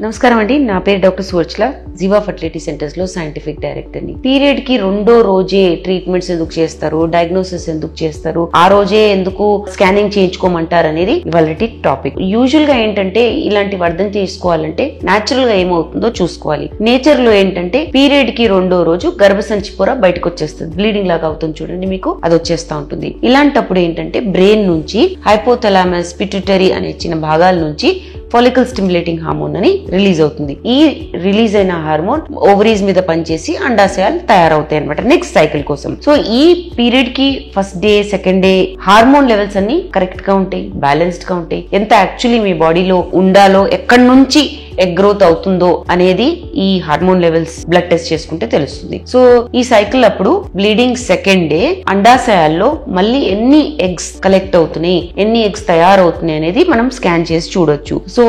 నమస్కారం అండి, నా పేరు డాక్టర్ సువర్చల, జీవా ఫర్టిలిటీ సెంటర్స్ లో సైంటిఫిక్ డైరెక్టర్ ని. పీరియడ్ కి రెండో రోజే ట్రీట్మెంట్స్ ఎందుకు చేస్తారు, డయాగ్నోసిస్ ఎందుకు చేస్తారు, ఆ రోజే ఎందుకు స్కానింగ్ చేయించుకోమంటారు అనేది ఇవాళ టాపిక్. యూజువల్ గా ఏంటంటే ఇలాంటివి అర్థం చేసుకోవాలంటే నేచురల్ గా ఏమవుతుందో చూసుకోవాలి. నేచర్ లో ఏంటంటే పీరియడ్ కి రెండో రోజు గర్భసంచి పొర బయటకు వచ్చేస్తుంది, బ్లీడింగ్ లాగా అవుతుంది చూడండి, మీకు అది వచ్చేస్తా ఉంటుంది. ఇలాంటప్పుడు ఏంటంటే బ్రెయిన్ నుంచి హైపోథలామస్, పిట్యూటరీ అనే చిన్న భాగాల నుంచి ఫాలికల్ స్టిమ్యులేటింగ్ హార్మోన్ అని రిలీజ్ అవుతుంది. ఈ రిలీజ్ అయిన హార్మోన్ ఓవరీస్ మీద పనిచేసి అండాశయాలు తయారవుతాయి అనమాట నెక్స్ట్ సైకిల్ కోసం. సో ఈ పీరియడ్ కి first day, second day hormone levels అన్ని కరెక్ట్ గా ఉంటాయి, బ్యాలెన్స్డ్ గా ఉంటాయి. ఎంత యాక్చువల్లీ మీ బాడీలో ఉండాలో, ఎక్కడి నుంచి ఎగ్ గ్రోత్ అవుతుందో అనేది ఈ హార్మోన్ లెవెల్స్ బ్లడ్ టెస్ట్ చేసుకుంటే తెలుస్తుంది. సో ఈ సైకిల్ అప్పుడు బ్లీడింగ్ సెకండ్ డే అండాశయాల్లో మళ్ళీ ఎన్ని ఎగ్స్ కలెక్ట్ అవుతున్నాయి, ఎన్ని ఎగ్స్ తయారవుతున్నాయి అనేది మనం స్కాన్ చేసి చూడొచ్చు. సో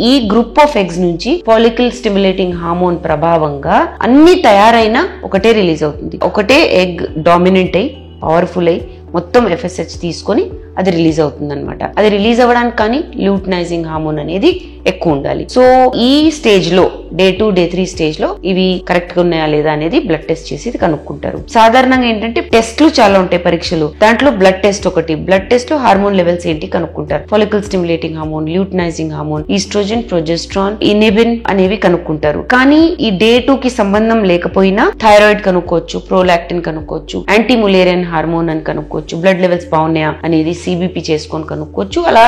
ఈ గ్రూప్ ఆఫ్ ఎగ్స్ నుంచి ఫాలికల్ స్టిమ్యులేటింగ్ హార్మోన్ ప్రభావంగా అన్ని తయారైన ఒకటే రిలీజ్ అవుతుంది. ఒకటే ఎగ్ డామినెంట్ అయి పవర్ఫుల్ అయి మొత్తం FSH తీసుకొని అది రిలీజ్ అవుతుంది అనమాట. అది రిలీజ్ అవ్వడానికి కానీ ల్యూటనైజింగ్ హార్మోన్ అనేది ఎక్కువ ఉండాలి. సో ఈ స్టేజ్ లో డే 2, డే 3 స్టేజ్ లో ఇవి కరెక్ట్ గా ఉన్నాయా లేదా అనేది బ్లడ్ టెస్ట్ చేసి కనుక్కుంటారు. సాధారణంగా ఏంటంటే టెస్ట్లు చాలా ఉంటాయి, పరీక్షలు. దాంట్లో బ్లడ్ టెస్ట్ ఒకటి. బ్లడ్ టెస్ట్ లో హార్మోన్ లెవెల్స్ ఏంటి కనుక్కుంటారు. Follicle stimulating hormone, luteinising hormone, oestrogen, progesterone, inhibin అనేవి కనుక్కుంటారు. కానీ ఈ డే 2 కి సంబంధం లేకపోయినా థైరాయిడ్ కనుక్కోవచ్చు, ప్రోలాక్టిన్ కనుక్కోవచ్చు, యాంటీ ములేరియన్ హార్మోన్ అని కనుక్కోవచ్చు, బ్లడ్ లెవెల్స్ బాగున్నాయా అనేది CBP చేసుకొని కనుక్కోవచ్చు. అలా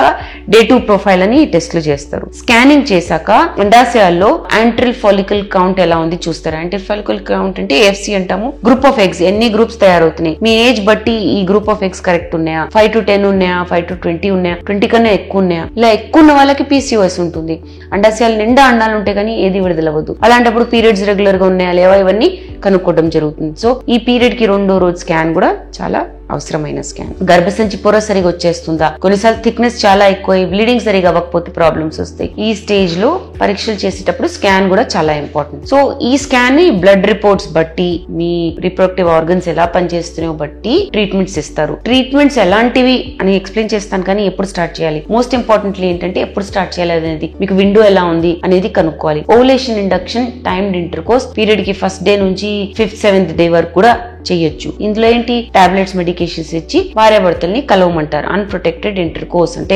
డే 2 ప్రొఫైల్ అని టెస్ట్లు చేస్తారు. స్కానింగ్ చేశాక అండాశయాల్లో యాంట్రల్ ఫాలికల్ కౌంట్ ఎలా ఉంది చూస్తారు. యాంట్రల్ ఫాలికల్ కౌంట్ అంటే AFC అంటాము. గ్రూప్ ఆఫ్ ఎగ్స్, ఎన్ని గ్రూప్స్ తయారవుతున్నాయి, మీ ఏజ్ బట్టి ఈ గ్రూప్ ఆఫ్ ఎగ్స్ కరెక్ట్ ఉన్నాయా, 5 to 10 ఉన్నాయా, 5 to 20 ఉన్నాయా, 20 కన్నా ఎక్కువ ఉన్నాయా. ఇలా ఎక్కువ ఉన్న వాళ్ళకి PCOS ఉంటుంది. అండాశయాలు నిండా అండాలు ఉంటాయి కానీ ఏది విడుదలవ్వదు. అలాంటప్పుడు పీరియడ్స్ రెగ్యులర్ గా ఉన్నాయా లేవా ఇవన్నీ కనుక్కోవడం జరుగుతుంది. సో ఈ పీరియడ్ కి రెండో రోజు స్కాన్ కూడా చాలా అవసరమైన స్కాన్. గర్భసంచి పొర సరిగా వచ్చేస్తుందా, కొన్నిసార్లు థిక్నెస్ చాలా ఎక్కువ, బ్లీడింగ్ సరిగా అవ్వకపోతే ప్రాబ్లమ్స్ వస్తాయి. ఈ స్టేజ్ లో పరీక్షలు చేసేటప్పుడు స్కాన్ కూడా చాలా ఇంపార్టెంట్. సో ఈ స్కాన్ ని బ్లడ్ రిపోర్ట్స్ బట్టి, మీ రిప్రొడక్టివ్ ఆర్గన్స్ ఎలా పనిచేస్తున్నాయో బట్టి ట్రీట్మెంట్స్ ఇస్తారు. ట్రీట్మెంట్స్ ఎలాంటివి అని ఎక్స్ప్లెయిన్ చేస్తాను, కానీ ఎప్పుడు స్టార్ట్ చేయాలి, మోస్ట్ ఇంపార్టెంట్లీ ఏంటంటే ఎప్పుడు స్టార్ట్ చేయాలి అనేది, మీకు విండో ఎలా ఉంది అనేది కనుక్కోవాలి. Ovulation induction, timed intercourse period కి ఫస్ట్ డే నుంచి 5th, 7th డే వరకు కూడా చేయొచ్చు. ఇందులో ఏంటి, టాబ్లెట్స్, మెడికేషన్స్ ఇచ్చి భార్యాభర్తల్ని కలవమంటారు. అన్ప్రొటెక్టెడ్ ఇంటర్కోర్స్ అంటే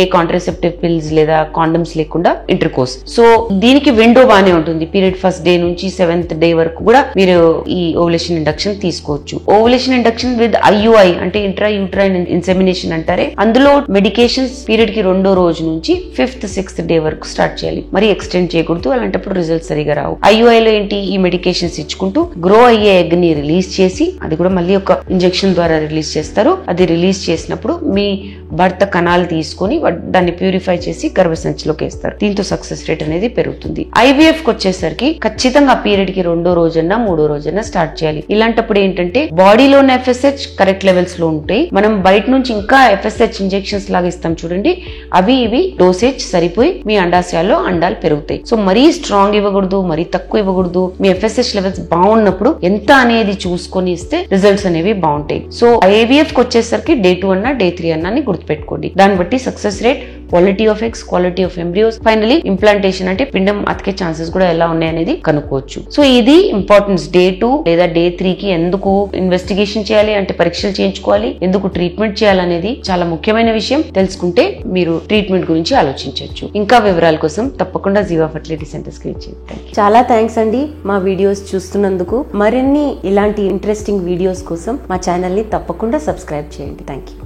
ఏ కాంట్రసెప్టివ్ పిల్స్ లేదా కాండమ్స్ లేకుండా ఇంటర్కోర్స్. సో దీనికి విండో బానే ఉంటుంది. పీరియడ్ ఫస్ట్ డే నుంచి 7th డే వరకు కూడా మీరు ఈ ఓవులేషన్ ఇండక్షన్ తీసుకోవచ్చు. ఓవులేషన్ ఇండక్షన్ విత్ IUI అంటే ఇంట్రా యూట్రైన్ ఇన్సెమినేషన్ అంటారే, అందులో మెడికేషన్స్ పీరియడ్ కి రెండో రోజు నుంచి 5th, 6th డే వరకు స్టార్ట్ చేయాలి. మరి ఎక్స్టెండ్ చేయకూడదు, అలాంటప్పుడు రిజల్ట్స్ సరిగా రావు. IUI లో ఏంటి, ఈ మెడికేషన్స్ ఇచ్చుకుంటూ గ్రో అయ్యే ఎగ్ ని రిలీజ్ చేసి అది కూడా మళ్ళీ ఒక ఇంజెక్షన్ ద్వారా రిలీజ్ చేస్తారు. అది రిలీజ్ చేసినప్పుడు మీ భర్త కణాలు తీసుకొని దాన్ని ప్యూరిఫై చేసి గర్భసంచిలోకి వేస్తారు. దీంతో సక్సెస్ రేట్ అనేది పెరుగుతుంది. IVF కి వచ్చేసరికి ఖచ్చితంగా పీరియడ్ కి రెండో రోజన్నా మూడో రోజన్నా స్టార్ట్ చేయాలి. ఇలాంటప్పుడు ఏంటంటే బాడీలోని FSH కరెక్ట్ లెవెల్స్ లో ఉంటాయి. మనం బయట నుంచి ఇంకా FSH ఇంజెక్షన్స్ లాగా ఇస్తాం చూడండి, అవి ఇవి డోసేజ్ సరిపోయి మీ అండాశయాల్లో అండాలు పెరుగుతాయి. సో మరీ స్ట్రాంగ్ ఇవ్వకూడదు, మరీ తక్కువ ఇవ్వకూడదు. మీ FSH లెవెల్స్ బాగున్నప్పుడు ఎంత అనేది చూసుకొని ఇస్తే రిజల్ట్స్ అనేవి బాగుంటాయి. సో IVF కి వచ్చేసరికి డే 2 అన్నా డే 3 అన్నా అని గుర్తుపెట్టుకోండి. దాన్ని బట్టి success rate, quality of eggs, quality of embryos, finally implantation అంటే పిండం అతికే ఛాన్సెస్ కూడా ఎలా ఉన్నాయి అనేది కనుక్కోవచ్చు. సో ఇది ఇంపార్టెన్స్. డే 2 లేదా డే 3 కి ఎందుకు ఇన్వెస్టిగేషన్ చేయాలి అంటే పరీక్షలు చేయించుకోవాలి, ఎందుకు ట్రీట్మెంట్ చేయాలనేది చాలా ముఖ్యమైన విషయం. తెలుసుకుంటే మీరు ట్రీట్మెంట్ గురించి ఆలోచించవచ్చు. ఇంకా వివరాల కోసం తప్పకుండా జీవా ఫర్టిలిటీ సెంటర్స్ కి వచ్చేయండి. చాలా థ్యాంక్స్ అండి మా వీడియోస్ చూస్తున్నందుకు. మరిన్ని ఇలాంటి ఇంట్రెస్టింగ్ వీడియోస్ కోసం మా ఛానల్ ని తప్పకుండా సబ్స్క్రైబ్ చేయండి. Thank you.